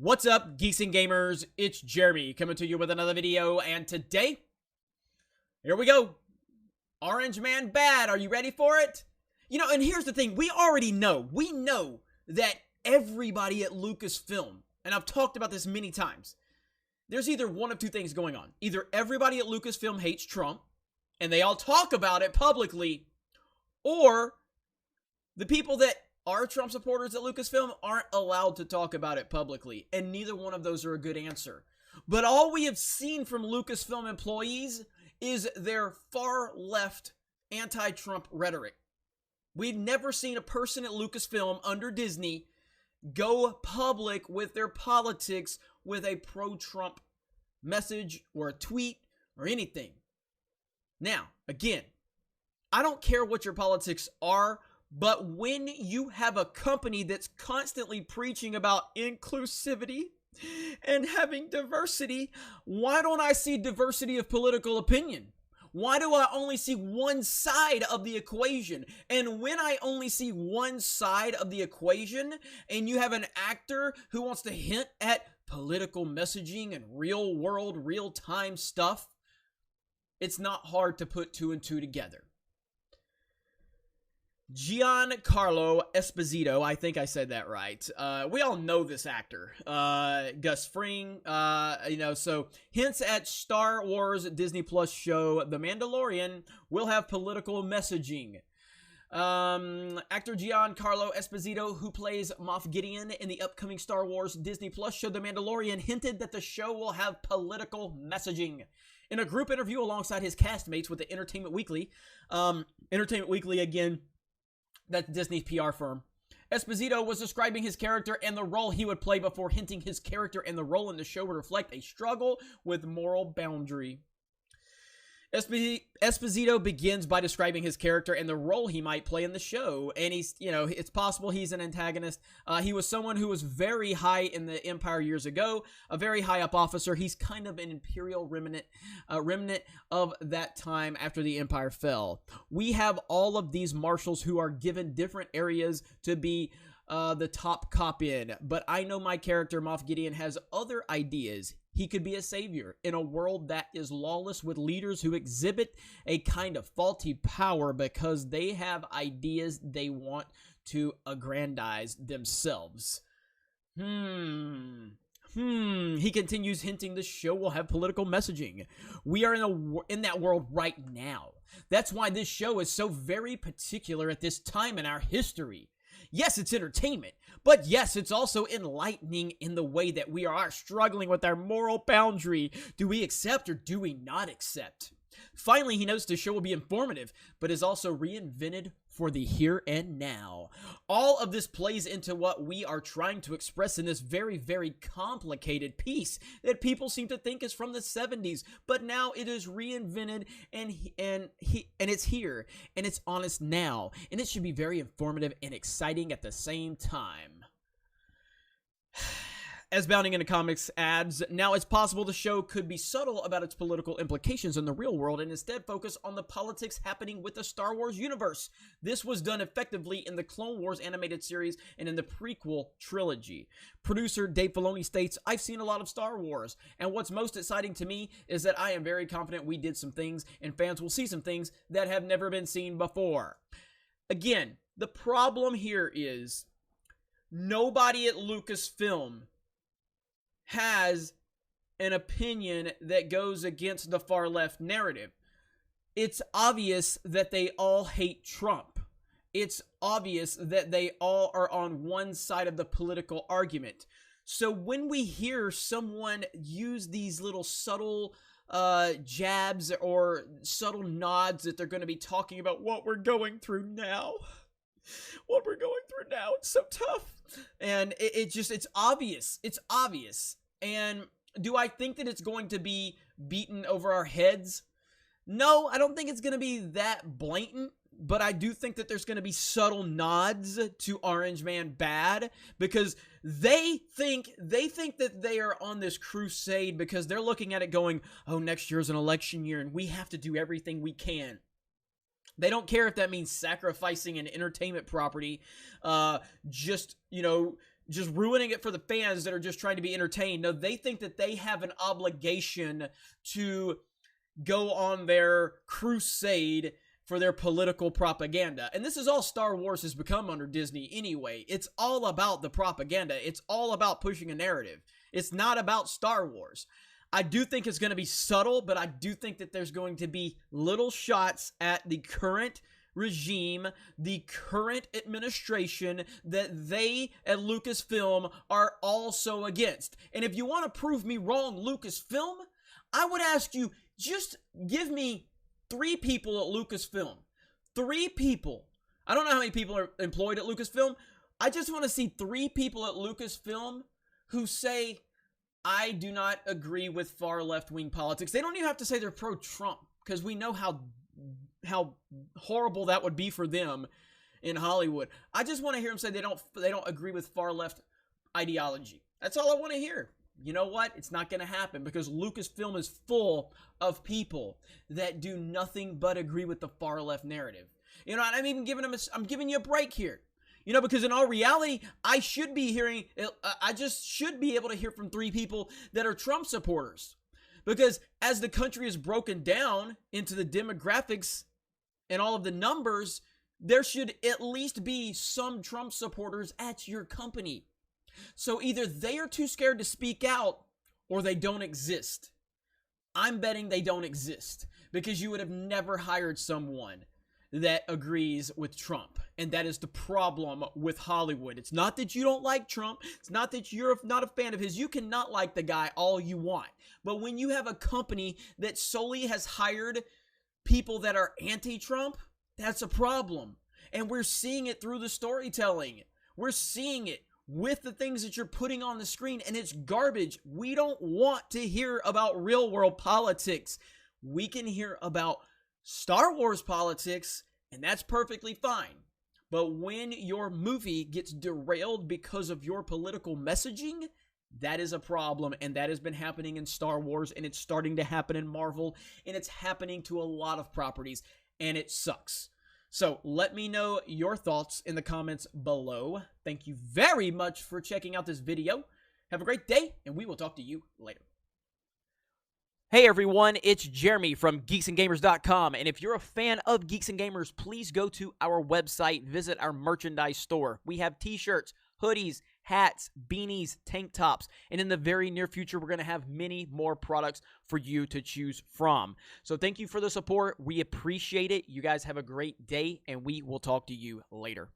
What's up, geeks and gamers? It's Jeremy coming to you with another video, and today, here we go. Orange Man bad. Are you ready for it? You know, and here's the thing. We know that everybody at Lucasfilm, and I've talked about this many times, there's either one of two things going on. Either everybody at Lucasfilm hates Trump, and they all talk about it publicly, or the people that are Trump supporters at Lucasfilm aren't allowed to talk about it publicly, and neither one of those are a good answer. But all we have seen from Lucasfilm employees is their far-left anti-Trump rhetoric. We've never seen a person at Lucasfilm under Disney go public with their politics with a pro-Trump message or a tweet or anything. Now, again, I don't care what your politics are, but when you have a company that's constantly preaching about inclusivity and having diversity, why don't I see diversity of political opinion? Why do I only see one side of the equation? And when I only see one side of the equation, and you have an actor who wants to hint at political messaging and real world, real time stuff, it's not hard to put two and two together. Giancarlo Esposito, I think I said that right. We all know this actor, Gus Fring, so hints at Star Wars Disney Plus show The Mandalorian will have political messaging. Actor Giancarlo Esposito, who plays Moff Gideon in the upcoming Star Wars Disney Plus show The Mandalorian, hinted that the show will have political messaging. In a group interview alongside his castmates with the Entertainment Weekly, again, that's Disney's PR firm, Esposito was describing his character and the role he would play before hinting his character and the role in the show would reflect a struggle with moral boundary. Esposito begins by describing his character and the role he might play in the show, and it's possible he's an antagonist. He was someone who was very high in the Empire years ago, a very high up officer. He's kind of an Imperial remnant of that time after the Empire fell. We have all of these marshals who are given different areas to be the top cop in, but I know my character, Moff Gideon, has other ideas. He could be a savior in a world that is lawless with leaders who exhibit a kind of faulty power because they have ideas they want to aggrandize themselves. He continues hinting the show will have political messaging. We are in that world right now. That's why this show is so very particular at this time in our history. Yes, it's entertainment, but yes, it's also enlightening in the way that we are struggling with our moral boundary. Do we accept or do we not accept? Finally, he notes the show will be informative, but is also reinvented for the here and now. All of this plays into what we are trying to express in this very, very complicated piece that people seem to think is from the 70s, but now it is reinvented and it's here and it's honest now, and it should be very informative and exciting at the same time. As Bounding into Comics adds, now it's possible the show could be subtle about its political implications in the real world and instead focus on the politics happening with the Star Wars universe. This was done effectively in the Clone Wars animated series and in the prequel trilogy. Producer Dave Filoni states, I've seen a lot of Star Wars, and what's most exciting to me is that I am very confident we did some things and fans will see some things that have never been seen before. Again, the problem here is nobody at Lucasfilm has an opinion that goes against the far left narrative. It's obvious that they all hate Trump. It's obvious that they all are on one side of the political argument. So when we hear someone use these little subtle jabs or subtle nods that they're going to be talking about what we're going through now, it's so tough. And it's obvious. It's obvious. And do I think that it's going to be beaten over our heads? No, I don't think it's going to be that blatant, but I do think that there's going to be subtle nods to Orange Man bad because they think that they are on this crusade because they're looking at it going, oh, next year's an election year and we have to do everything we can. They don't care if that means sacrificing an entertainment property, just ruining it for the fans that are just trying to be entertained. No, they think that they have an obligation to go on their crusade for their political propaganda. And this is all Star Wars has become under Disney anyway. It's all about the propaganda. It's all about pushing a narrative. It's not about Star Wars. I do think it's going to be subtle, but I do think that there's going to be little shots at the current regime, the current administration that they at Lucasfilm are also against. And if you want to prove me wrong, Lucasfilm, I would ask you, just give me 3 people at Lucasfilm. 3 people. I don't know how many people are employed at Lucasfilm. I just want to see 3 people at Lucasfilm who say, I do not agree with far left-wing politics. They don't even have to say they're pro-Trump, because we know how horrible that would be for them in Hollywood. I just want to hear them say they don't agree with far left ideology. That's all I want to hear. You know what? It's not going to happen, because Lucasfilm is full of people that do nothing but agree with the far left narrative. You know, I'm even giving them I'm giving you a break here. You know, because in all reality, I should be hearing, I just should be able to hear from 3 people that are Trump supporters. Because as the country is broken down into the demographics and all of the numbers, there should at least be some Trump supporters at your company. So either they are too scared to speak out, or they don't exist. I'm betting they don't exist, because you would have never hired someone that agrees with Trump. And that is the problem with Hollywood. It's not that you don't like Trump. It's not that you're not a fan of his. You cannot like the guy all you want. But when you have a company that solely has hired people that are anti-Trump, that's a problem. And we're seeing it through the storytelling. We're seeing it with the things that you're putting on the screen, and it's garbage. We don't want to hear about real world politics. We can hear about Star Wars politics, and that's perfectly fine. But when your movie gets derailed because of your political messaging, that is a problem, and that has been happening in Star Wars, and it's starting to happen in Marvel, and it's happening to a lot of properties, and it sucks. So let me know your thoughts in the comments below. Thank you very much for checking out this video. Have a great day, and we will talk to you later. Hey everyone, it's Jeremy from geeksandgamers.com, and if you're a fan of Geeks and Gamers, please go to our website, visit our merchandise store. We have t-shirts, hoodies, hats, beanies, tank tops, and in the very near future, we're going to have many more products for you to choose from. So thank you for the support. We appreciate it. You guys have a great day, and we will talk to you later.